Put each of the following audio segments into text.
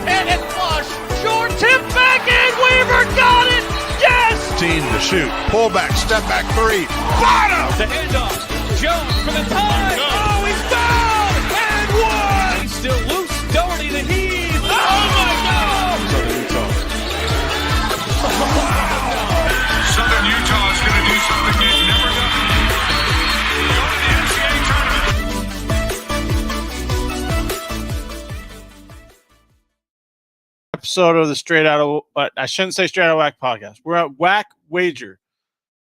and it's flush. Short tip back and Weaver got it. Yes! Team to shoot. Pull back, step back three. Bottom! The handoff. Jones for the tie. Oh, he's fouled and one. He's still loose. Doherty the heave. Oh my God! Southern Utah. Southern Utah is going to do something they've never done. Go to the NCAA tournament. Episode of the Straight Out of, I shouldn't say Straight Out of WAC podcast. We're at WAC Wager.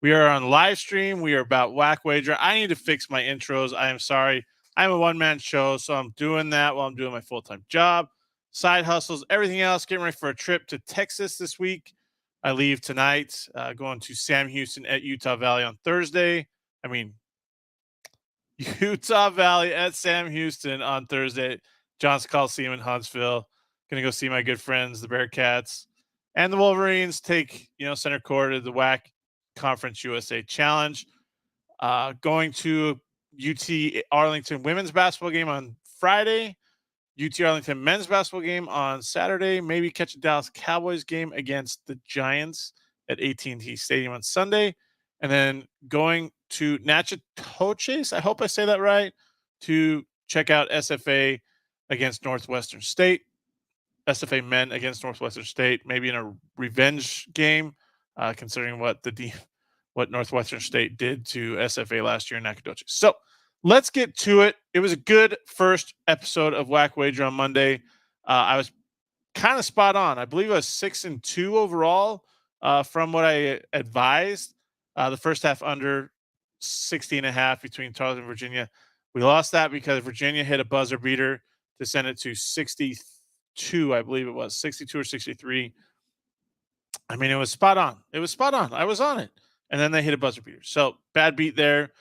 We are on live stream. We are about WAC Wager. I need to fix my intros. I am sorry. I'm a one-man show, so I'm doing that while I'm doing my full-time job, side hustles, everything else. Getting ready for a trip to Texas this week. I leave tonight, going to Sam Houston at Utah Valley on Thursday. Utah Valley at Sam Houston on Thursday. Johnson Coliseum in Huntsville. Going to go see my good friends, the Bearcats, and the Wolverines take, center court of the WAC Conference USA Challenge. Going to UT Arlington women's basketball game on Friday. UT Arlington men's basketball game on Saturday. Maybe catch a Dallas Cowboys game against the Giants at AT&T Stadium on Sunday. And then going to Natchitoches, I hope I say that right, to check out SFA against Northwestern State. SFA men against Northwestern State, maybe in a revenge game, considering what Northwestern State did to SFA last year in Nacogdoches. So let's get to it. It was a good first episode of WAC Wager on Monday. I was kind of spot on. I believe I was 6-2 overall from what I advised. The first half under 60.5 between Charlotte and Virginia. We lost that because Virginia hit a buzzer beater to send it to 62, I believe it was 62 or 63. It was spot on. I was on it. And then they hit a buzzer beater. So bad beat there.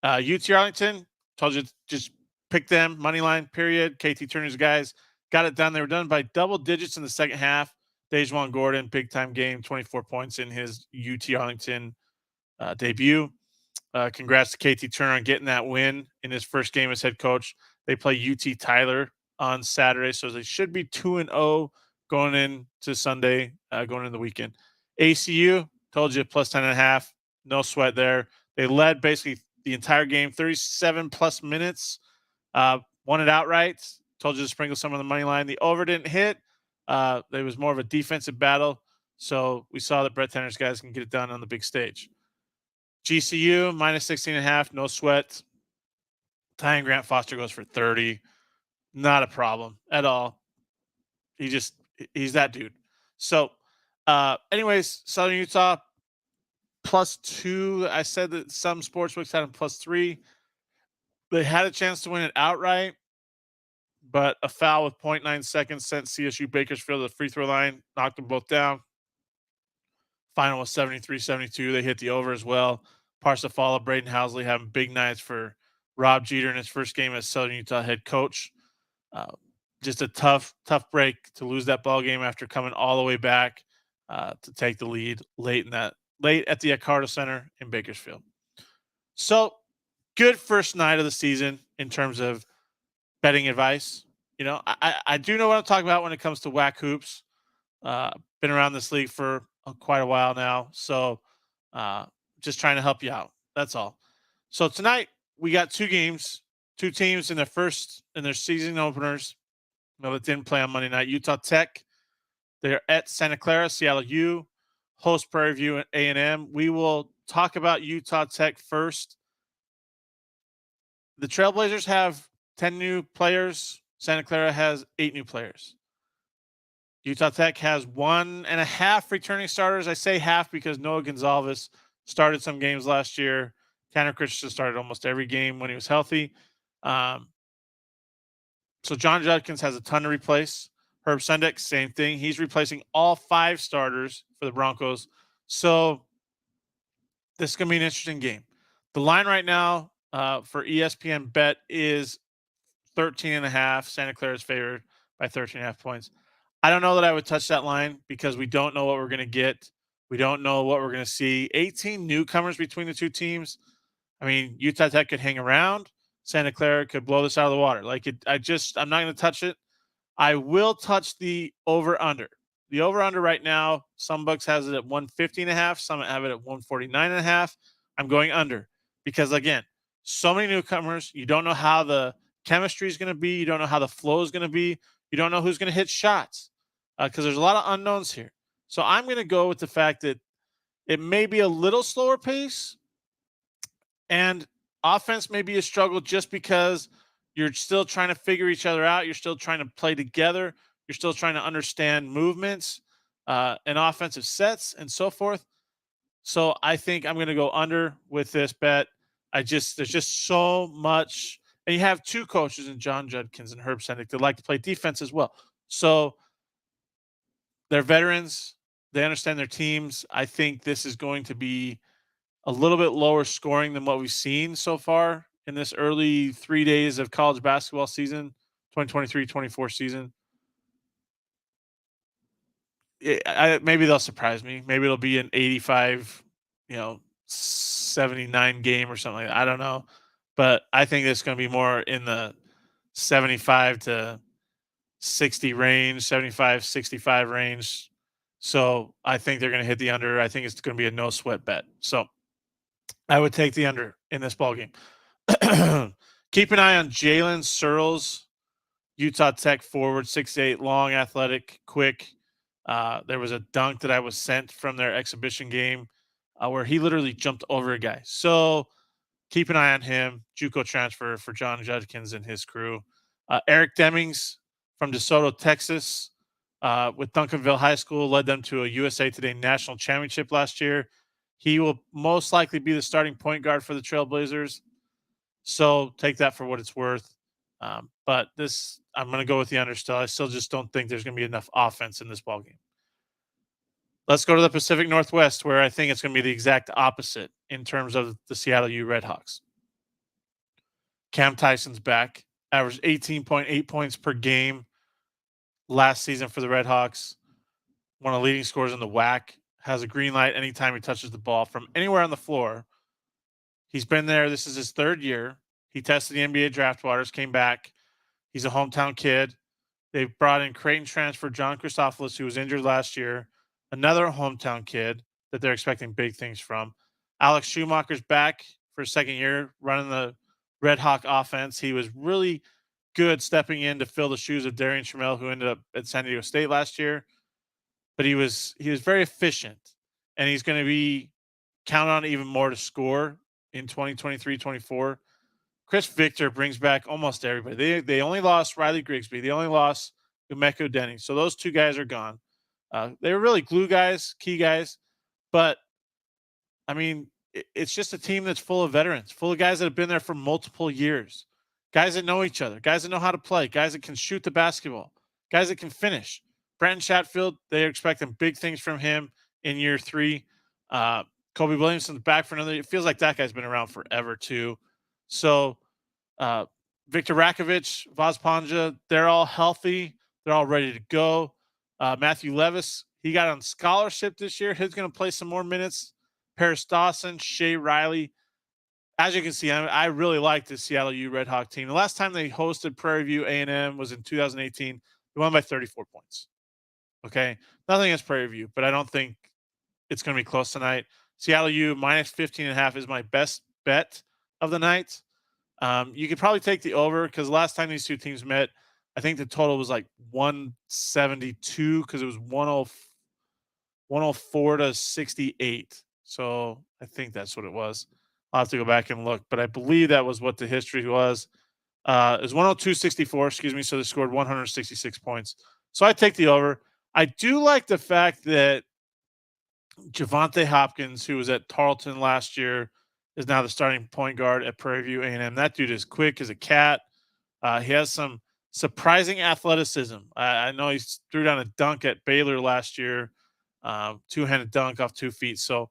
UT Arlington, told you just pick them, money line, period. KT Turner's guys got it done. They were done by double digits in the second half. Dejuan Gordon, big time game, 24 points in his UT Arlington debut. Congrats to KT Turner on getting that win in his first game as head coach. They play UT Tyler on Saturday, so they should be 2-0 going into Sunday, going into the weekend. ACU, told you, plus 10.5. No sweat there. They led basically the entire game, 37-plus minutes. Won it outright. Told you to sprinkle some on the money line. The over didn't hit. There was more of a defensive battle, so we saw that Brett Tanner's guys can get it done on the big stage. GCU, minus 16.5. No sweat. Ty Grant Foster goes for 30. Not a problem at all. He's that dude. So, anyways, Southern Utah plus 2. I said that some sportsbooks had them plus 3. They had a chance to win it outright, but a foul with 0.9 seconds sent CSU Bakersfield to the free throw line, knocked them both down. Final was 73-72. They hit the over as well. Parsifala, Braden Housley having big nights for Rob Jeter in his first game as Southern Utah head coach. Just a tough break to lose that ball game after coming all the way back to take the lead late at the Accardo Center in Bakersfield. So good first night of the season in terms of betting advice. I do know what I'm talking about when it comes to WAC hoops. Been around this league for quite a while now, so just trying to help you out. That's all. So tonight we got two games. Two teams in their season openers that didn't play on Monday night. Utah Tech, they're at Santa Clara. Seattle U, host Prairie View and A&M. We will talk about Utah Tech first. The Trailblazers have 10 new players. Santa Clara has 8 new players. Utah Tech has 1.5 returning starters. I say half because Noah Gonzalez started some games last year. Tanner Christensen started almost every game when he was healthy. So John Judkins has a ton to replace. Herb Sundek, same thing. He's replacing all 5 starters for the Broncos. So this is going to be an interesting game. The line right now for ESPN Bet is 13.5. Santa Clara is favored by 13.5 points. I don't know that I would touch that line because we don't know what we're going to get. We don't know what we're going to see. 18 newcomers between the two teams. Utah Tech could hang around. Santa Clara could blow this out of the water. I'm not going to touch it. I will touch the over-under. The over-under right now, some books has it at 150.5, some have it at 149.5. I'm going under because, again, so many newcomers. You don't know how the chemistry is going to be. You don't know how the flow is going to be. You don't know who's going to hit shots because there's a lot of unknowns here. So I'm going to go with the fact that it may be a little slower pace and offense may be a struggle just because you're still trying to figure each other out. You're still trying to play together. You're still trying to understand movements and offensive sets and so forth. So I think I'm going to go under with this bet. There's just so much. And you have two coaches in John Judkins and Herb Sendick that like to play defense as well. So they're veterans. They understand their teams. I think this is going to be a little bit lower scoring than what we've seen so far in this early 3 days of college basketball season, 2023-24 season. Maybe they'll surprise me. Maybe it'll be an 85, 79 game or something like that. I don't know. But I think it's going to be more in the 75 to 60 range, 75, 65 range. So I think they're going to hit the under. I think it's going to be a no sweat bet. So I would take the under in this ball game. Keep an eye on Jalen Searles, Utah Tech forward, 6'8", long, athletic, quick. There was a dunk that I was sent from their exhibition game where he literally jumped over a guy. So keep an eye on him. JUCO transfer for John Judkins and his crew. Eric Demings from DeSoto, Texas, with Duncanville High School, led them to a USA Today national championship last year. He will most likely be the starting point guard for the Trailblazers. So take that for what it's worth. But I'm going to go with the under still. I still just don't think there's going to be enough offense in this ballgame. Let's go to the Pacific Northwest, where I think it's going to be the exact opposite in terms of the Seattle U Redhawks. Cam Tyson's back, averaged 18.8 points per game last season for the Redhawks. One of the leading scorers in the WAC. Has a green light anytime he touches the ball from anywhere on the floor. He's been there. This is his third year. He tested the NBA draft waters, came back. He's a hometown kid. They've brought in Creighton transfer John Christophilus, who was injured last year. Another hometown kid that they're expecting big things from. Alex Schumacher's back for a second year running the Red Hawk offense. He was really good stepping in to fill the shoes of Darian Trammell, who ended up at San Diego State last year. But he was very efficient, and he's going to be counted on even more to score in 2023-24. Chris Victor brings back almost everybody. They only lost Riley Grigsby. They only lost Umeko Denny. So those two guys are gone. They were really glue guys, key guys. But, I mean, it's just a team that's full of veterans, full of guys that have been there for multiple years, guys that know each other, guys that know how to play, guys that can shoot the basketball, guys that can finish. Brandon Chatfield, they're expecting big things from him in year 3. Kobe Williamson's back for another. It feels like that guy's been around forever too. So Victor Rakovic, Vaz Panja, they're all healthy. They're all ready to go. Matthew Levis, he got on scholarship this year. He's going to play some more minutes. Paris Dawson, Shea Riley. As you can see, I really like the Seattle U Red Hawk team. The last time they hosted Prairie View A&M was in 2018. They won by 34 points. Okay, nothing against Prairie View, but I don't think it's going to be close tonight. Seattle U minus 15.5 is my best bet of the night. You could probably take the over because last time these two teams met, I think the total was like 172 because it was 104 to 68. So I think that's what it was. I'll have to go back and look, but I believe that was what the history was. It was 102-64, excuse me. So they scored 166 points. So I take the over. I do like the fact that Javante Hopkins, who was at Tarleton last year, is now the starting point guard at Prairie View A&M. That dude is quick as a cat. He has some surprising athleticism. I know he threw down a dunk at Baylor last year, two-handed dunk off 2 feet. So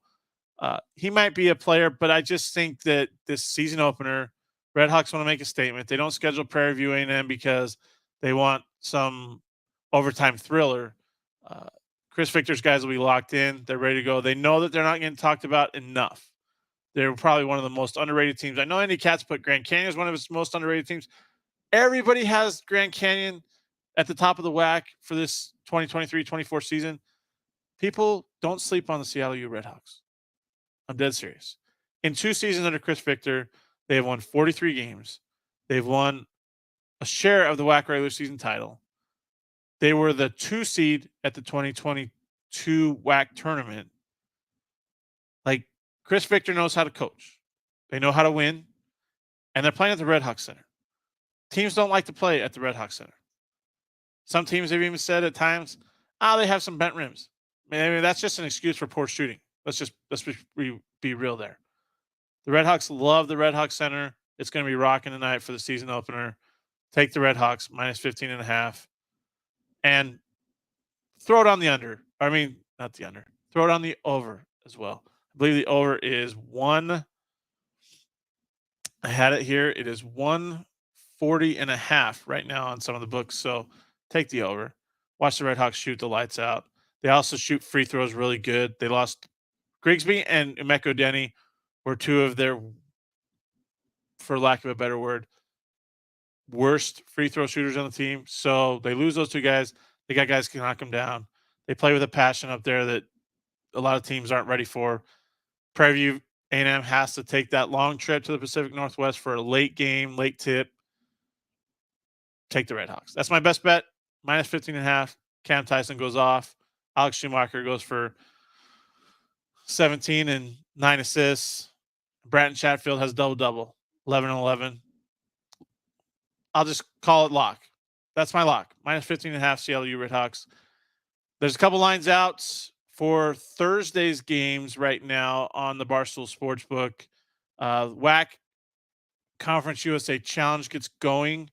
he might be a player, but I just think that this season opener, Red Hawks want to make a statement. They don't schedule Prairie View A&M because they want some overtime thriller. Chris Victor's guys will be locked in. They're ready to go. They know that they're not getting talked about enough. They're probably one of the most underrated teams. I know Andy Katz put Grand Canyon as one of his most underrated teams. Everybody has Grand Canyon at the top of the WAC for this 2023-24 season, people don't sleep on the Seattle U Redhawks. I'm dead serious. In 2 seasons under Chris Victor, they have won 43 games. They've won a share of the WAC regular season title. They were the 2 seed at the 2022 WAC tournament. Like, Chris Victor knows how to coach. They know how to win, and they're playing at the Red Hawk Center. Teams don't like to play at the Red Hawk Center. Some teams have even said at times, they have some bent rims. I mean, that's just an excuse for poor shooting. Let's be real there. The Red Hawks love the Red Hawk Center. It's going to be rocking tonight for the season opener. Take the Red Hawks minus 15.5 and throw it on the under. I mean, not the under. Throw it on the over as well. I believe the over is 1. I had it here. It is 140.5 right now on some of the books. So take the over. Watch the Red Hawks shoot the lights out. They also shoot free throws really good. They lost Grigsby and Emeko Denny were 2 of their, for lack of a better word, worst free throw shooters on the team. So they lose those 2 guys. They got guys who can knock them down. They play with a passion up there that a lot of teams aren't ready for. Prairie View A&M has to take that long trip to the Pacific Northwest for a late game, late tip. Take the Red Hawks. That's my best bet. Minus 15.5. Cam Tyson goes off. Alex Schumacher goes for 17 and 9 assists. Bratton Chatfield has double-double, 11 and 11. I'll just call it lock. That's my lock. Minus 15.5 Seattle U Redhawks. There's a couple lines out for Thursday's games right now on the Barstool Sportsbook. WAC Conference USA Challenge gets going.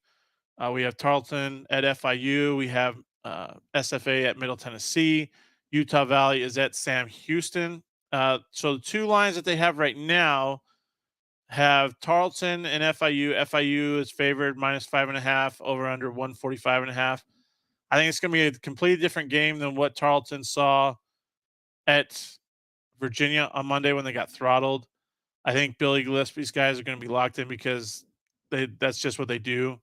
We have Tarleton at FIU. We have SFA at Middle Tennessee. Utah Valley is at Sam Houston. So the 2 lines that they have right now have Tarleton and FIU. FIU is favored minus 5.5, over under 145.5. I think it's going to be a completely different game than what Tarleton saw at Virginia on Monday when they got throttled. I think Billy Gillespie's guys are going to be locked in because that's just what they do.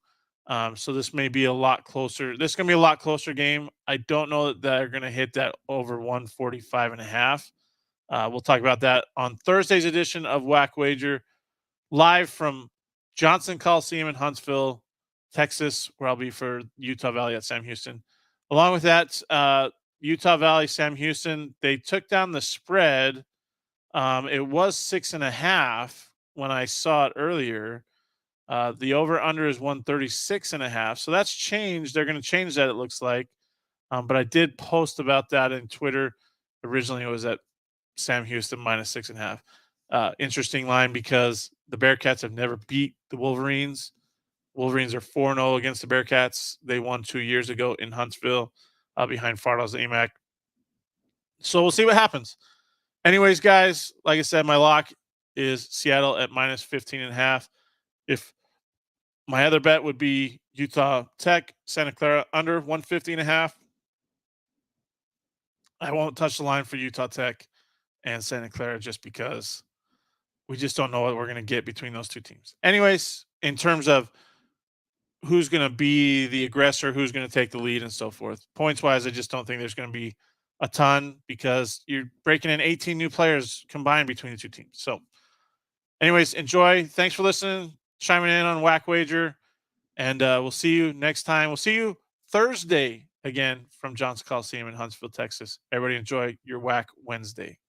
So this may be a lot closer. This is going to be a lot closer game. I don't know that they're going to hit that over 145.5. We'll talk about that on Thursday's edition of WAC Wager, live from Johnson Coliseum in Huntsville, Texas, where I'll be for Utah Valley at Sam Houston. Along with that, Utah Valley, Sam Houston, they took down the spread. It was 6.5 when I saw it earlier. The over-under is 136.5. So that's changed. They're going to change that, it looks like. But I did post about that in Twitter. Originally, it was at Sam Houston minus 6.5. Interesting line because the Bearcats have never beat the Wolverines. Wolverines are 4-0 against the Bearcats. They won 2 years ago in Huntsville behind Fardell's AMAC. So we'll see what happens. Anyways, guys, like I said, my lock is Seattle at minus 15.5. If my other bet would be Utah Tech, Santa Clara under 150.5. I won't touch the line for Utah Tech and Santa Clara just because we just don't know what we're going to get between those 2 teams. Anyways, in terms of who's going to be the aggressor, who's going to take the lead and so forth, points-wise, I just don't think there's going to be a ton because you're breaking in 18 new players combined between the 2 teams. So anyways, enjoy. Thanks for listening, chiming in on WAC Wager, and we'll see you next time. We'll see you Thursday again from Johnson Coliseum in Huntsville, Texas. Everybody enjoy your WAC Wednesday.